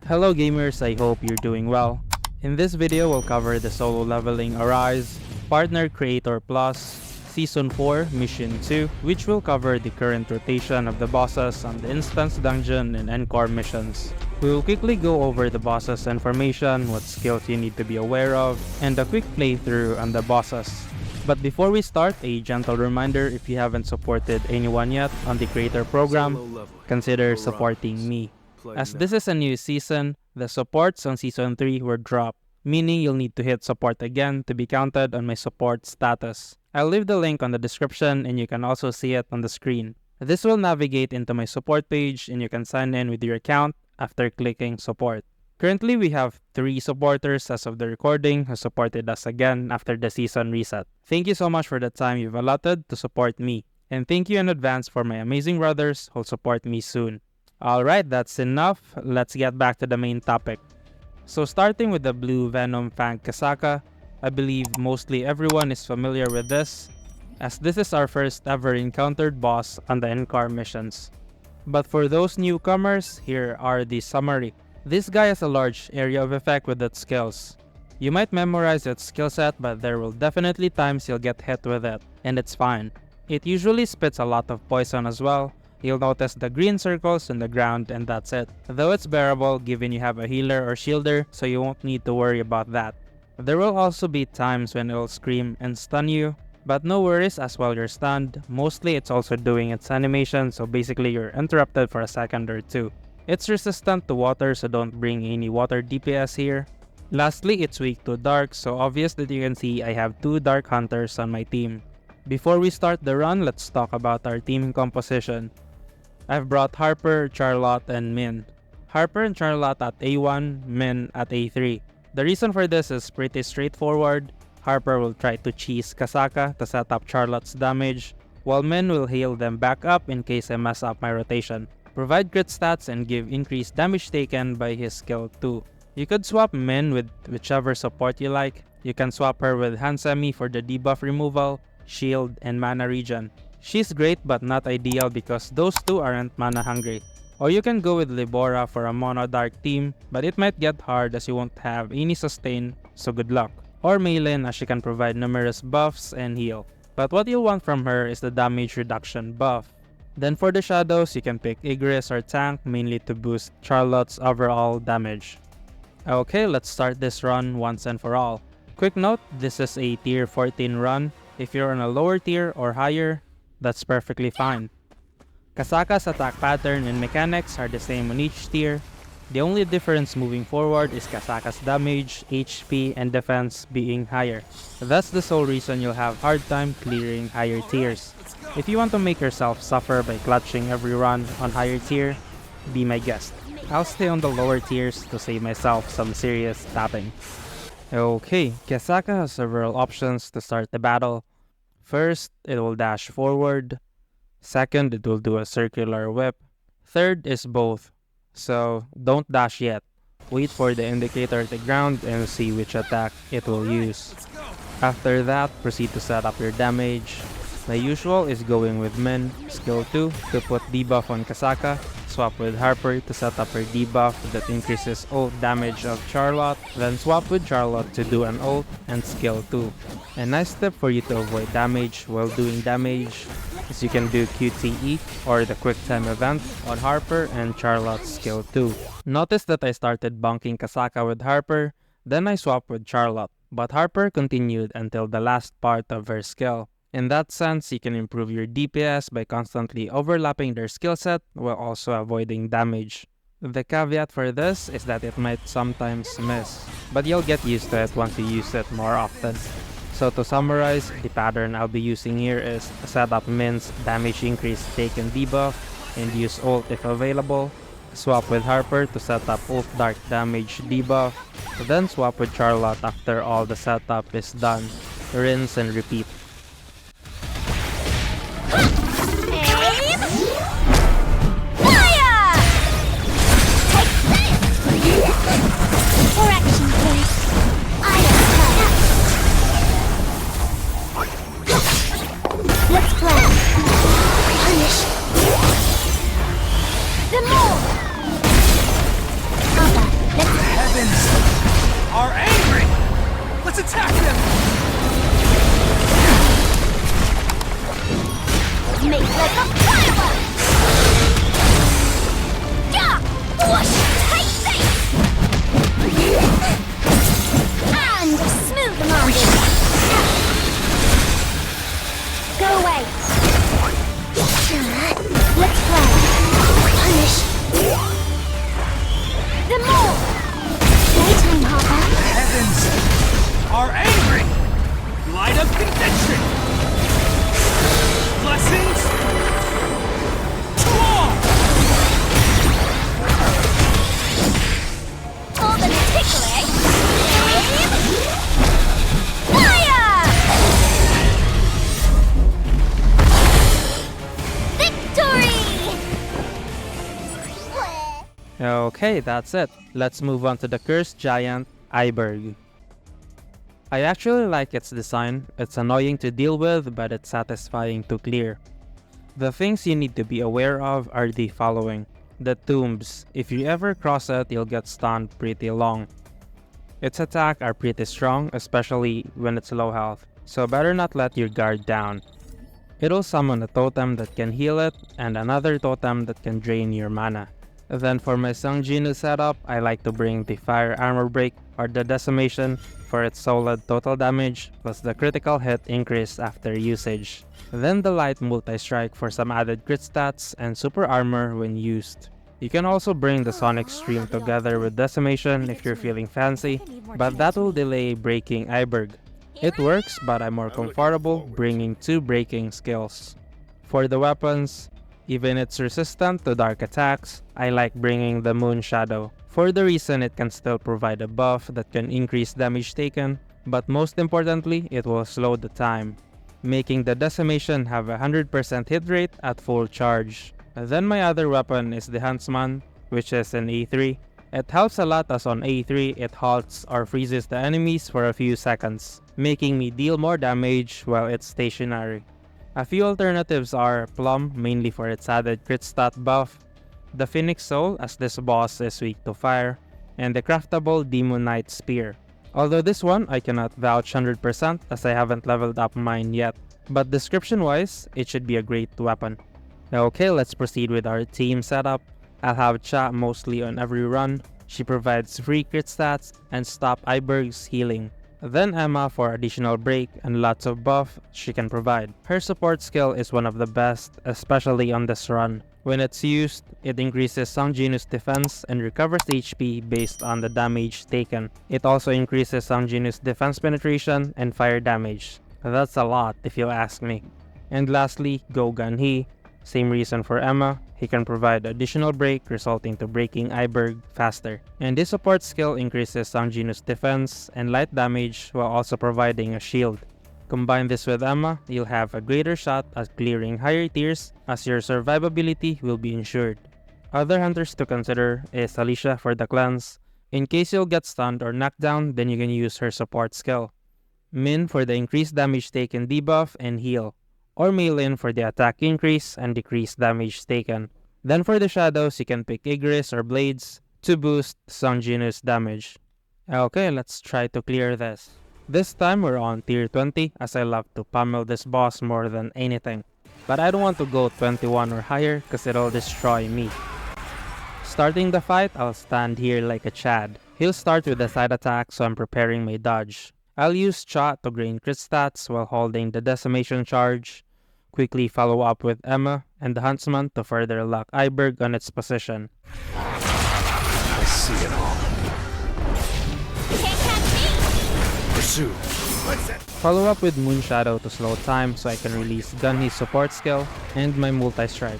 Hello gamers, I hope you're doing well. In this video, we'll cover the solo leveling Arise, Partner Creator Plus, Season 4, Mission 2, which will cover the current rotation of the bosses on the Instance Dungeon and Encore missions. We will quickly go over the bosses' information, what skills you need to be aware of, and a quick playthrough on the bosses. But before we start, a gentle reminder, if you haven't supported anyone yet on the creator program, consider supporting me. As this is a new season, the supports on Season 3 were dropped, meaning you'll need to hit support again to be counted on my support status. I'll leave the link on the description and you can also see it on the screen. This will navigate into my support page and you can sign in with your account after clicking support. Currently, we have 3 supporters as of the recording who supported us again after the season reset. Thank you so much for the time you've allotted to support me. And thank you in advance for my amazing brothers who'll support me soon. Alright, that's enough. Let's get back to the main topic. So starting with the Blue Venom Fang Kasaka, I believe mostly everyone is familiar with this, as this is our first ever encountered boss on the Encore missions. But for those newcomers, here are the summary. This guy has a large area of effect with its skills. You might memorize its skill set, but there will definitely times you'll get hit with it, and it's fine. It usually spits a lot of poison as well. You'll notice the green circles on the ground and that's it. Though it's bearable given you have a healer or shielder, so you won't need to worry about that. There will also be times when it'll scream and stun you, but no worries as while you're stunned. Mostly it's also doing its animation, so basically you're interrupted for a second or two. It's resistant to water, so don't bring any water DPS here. Lastly, it's weak to dark, so obvious that you can see I have 2 dark hunters on my team. Before we start the run, let's talk about our team composition. I've brought Harper, Charlotte, and Min. Harper and Charlotte at A1, Min at A3. The reason for this is pretty straightforward. Harper will try to cheese Kasaka to set up Charlotte's damage, while Min will heal them back up in case I mess up my rotation. Provide crit stats and give increased damage taken by his skill too. You could swap Min with whichever support you like. You can swap her with Hansemi for the debuff removal, shield, and mana regen. She's great but not ideal because those two aren't mana hungry. Or you can go with Libora for a mono dark team, but it might get hard as you won't have any sustain, so good luck. Or Maylin as she can provide numerous buffs and heal. But what you'll want from her is the damage reduction buff. Then for the shadows, you can pick Igris or Tank mainly to boost Charlotte's overall damage. Okay, let's start this run once and for all. Quick note, this is a tier 14 run. If you're on a lower tier or higher, that's perfectly fine. Kasaka's attack pattern and mechanics are the same on each tier. The only difference moving forward is Kasaka's damage, HP, and defense being higher. That's the sole reason you'll have hard time clearing higher tiers. If you want to make yourself suffer by clutching every run on higher tier, be my guest. I'll stay on the lower tiers to save myself some serious tapping. Okay, Kasaka has several options to start the battle. First, it will dash forward. Second, it will do a circular whip. Third is both. So, don't dash yet. Wait for the indicator to ground and see which attack it will use. After that, proceed to set up your damage. My usual is going with Min, skill 2 to put debuff on Kasaka. Swap with Harper to set up her debuff that increases ult damage of Charlotte, then swap with Charlotte to do an ult and skill 2. A nice tip for you to avoid damage while doing damage is you can do QTE or the quick time event on Harper and Charlotte's skill 2. Notice that I started bunking Kasaka with Harper, then I swapped with Charlotte, but Harper continued until the last part of her skill. In that sense, you can improve your DPS by constantly overlapping their skill set while also avoiding damage. The caveat for this is that it might sometimes miss, but you'll get used to it once you use it more often. So to summarize, the pattern I'll be using here is set up Min's damage increase taken debuff and use ult if available, swap with Harper to set up ult dark damage debuff, then swap with Charlotte after all the setup is done, rinse and repeat. Correction, please. Let's play. Punish. The more. Other. are angry! Let's attack them! Make like a firework! Yeah! Whoosh! Tight face! And a smooth landing! Go away! Let's play! Punish! The more! Playtime, Harper! Heavens are angry! Light of conviction! Blessings to all! All the tickling! Fire! Victory! Okay, that's it. Let's move on to the cursed giant, Eiberg. I actually like its design. It's annoying to deal with, but it's satisfying to clear. The things you need to be aware of are the following. The tombs. If you ever cross it, you'll get stunned pretty long. Its attack are pretty strong, especially when it's low health, so better not let your guard down. It'll summon a totem that can heal it, and another totem that can drain your mana. Then for my Sangjinu setup, I like to bring the Fire Armor Break or the Decimation for its solid total damage plus the critical hit increase after usage. Then the Light Multi-Strike for some added crit stats and Super Armor when used. You can also bring the Sonic Stream together with Decimation if you're feeling fancy, but that will delay breaking Eiberg. It works, but I'm more comfortable bringing 2 breaking skills. For the weapons, even it's resistant to dark attacks, I like bringing the Moon Shadow, for the reason it can still provide a buff that can increase damage taken, but most importantly, it will slow the time, making the Decimation have a 100% hit rate at full charge. Then my other weapon is the Huntsman, which is an A3. It helps a lot as on A3 it halts or freezes the enemies for a few seconds, making me deal more damage while it's stationary. A few alternatives are Plum, mainly for its added crit stat buff, the Phoenix Soul as this boss is weak to fire, and the craftable Demon Knight Spear. Although this one I cannot vouch 100% as I haven't leveled up mine yet, but description wise, it should be a great weapon. Okay, let's proceed with our team setup. I'll have Cha mostly on every run. She provides free crit stats and stop Eiberg's healing. Then Emma for additional break and lots of buff she can provide. Her support skill is one of the best, especially on this run. When it's used, it increases Sangjinu's defense and recovers HP based on the damage taken. It also increases Sangjinu's defense penetration and fire damage. That's a lot if you ask me. And lastly, Go Gun-hee. Same reason for Emma, he can provide additional break resulting to breaking Eiberg faster. And this support skill increases Sangjinu's defense and light damage while also providing a shield. Combine this with Emma, you'll have a greater shot at clearing higher tiers as your survivability will be ensured. Other hunters to consider is Alicia for the cleanse. In case you'll get stunned or knocked down, then you can use her support skill. Min for the increased damage taken debuff and heal, or Maylin for the attack increase and decreased damage taken. Then for the shadows, you can pick Igris or Blades to boost Sangjinu's damage. Okay, let's try to clear this. This time we're on tier 20 as I love to pummel this boss more than anything. But I don't want to go 21 or higher cause it'll destroy me. Starting the fight, I'll stand here like a Chad. He'll start with a side attack so I'm preparing my dodge. I'll use Cha to gain crit stats while holding the decimation charge. Quickly follow up with Emma and the Huntsman to further lock Eiberg on its position. I see it all. Can't catch me! Pursue. What's that? Follow up with Moon Shadow to slow time so I can release Gun-hee's support skill and my multi-strike.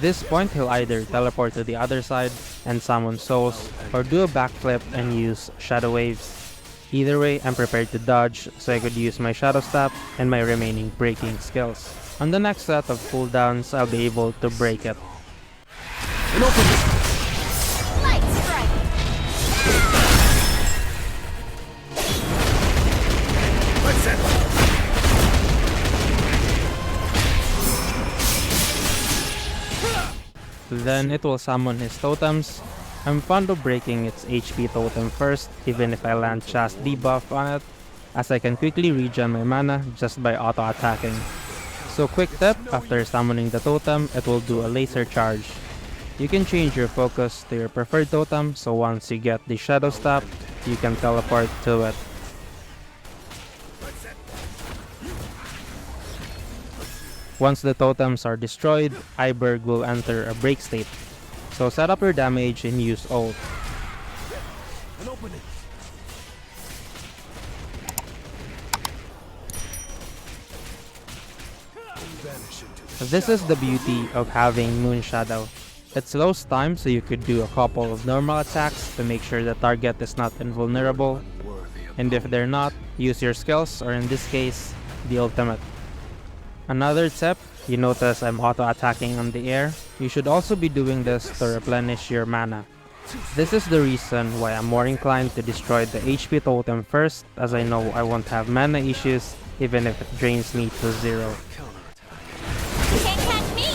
This point he'll either teleport to the other side and summon souls or do a backflip and use shadow waves. Either way, I'm prepared to dodge so I could use my shadow step and my remaining breaking skills. On the next set of cooldowns, I'll be able to break it. Light strike! What's that? Then it will summon his totems, I'm fond of breaking its HP totem first, even if I land Chast debuff on it, as I can quickly regen my mana just by auto-attacking. So quick tip, after summoning the totem, it will do a laser charge. You can change your focus to your preferred totem, so once you get the shadow step, you can teleport to it. Once the totems are destroyed, Eiberg will enter a break state. So set up your damage and use ult. An opening. Vanish into the This is the beauty of having Moon Shadow. It slows time so you could do a couple of normal attacks to make sure the target is not invulnerable, worthy of and if they're not, use your skills, or in this case, the ultimate. Another tip, you notice I'm auto-attacking on the air. You should also be doing this to replenish your mana. This is the reason why I'm more inclined to destroy the HP totem first, as I know I won't have mana issues even if it drains me to 0. You can't catch me!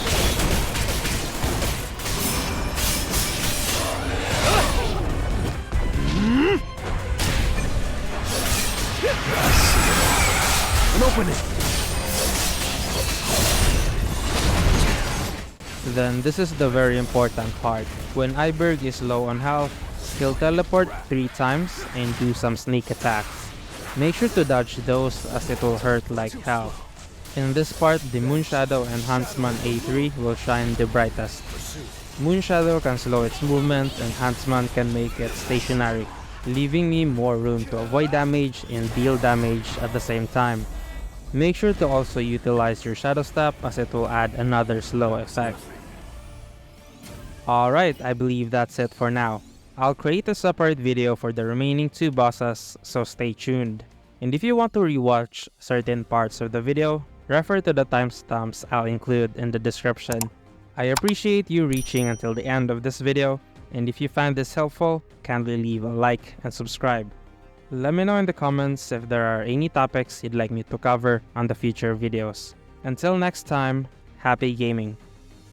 An opening. Then this is the very important part. When Eiberg is low on health, he'll teleport 3 times and do some sneak attacks. Make sure to dodge those as it will hurt like hell. In this part, the Moon Shadow and Huntsman A3 will shine the brightest. Moon Shadow can slow its movement and Huntsman can make it stationary, leaving me more room to avoid damage and deal damage at the same time. Make sure to also utilize your Shadow Step as it will add another slow effect. Alright, I believe that's it for now. I'll create a separate video for the remaining 2 bosses, so stay tuned. And if you want to rewatch certain parts of the video, refer to the timestamps I'll include in the description. I appreciate you reaching until the end of this video, and if you find this helpful, kindly leave a like and subscribe. Let me know in the comments if there are any topics you'd like me to cover on the future videos. Until next time, happy gaming!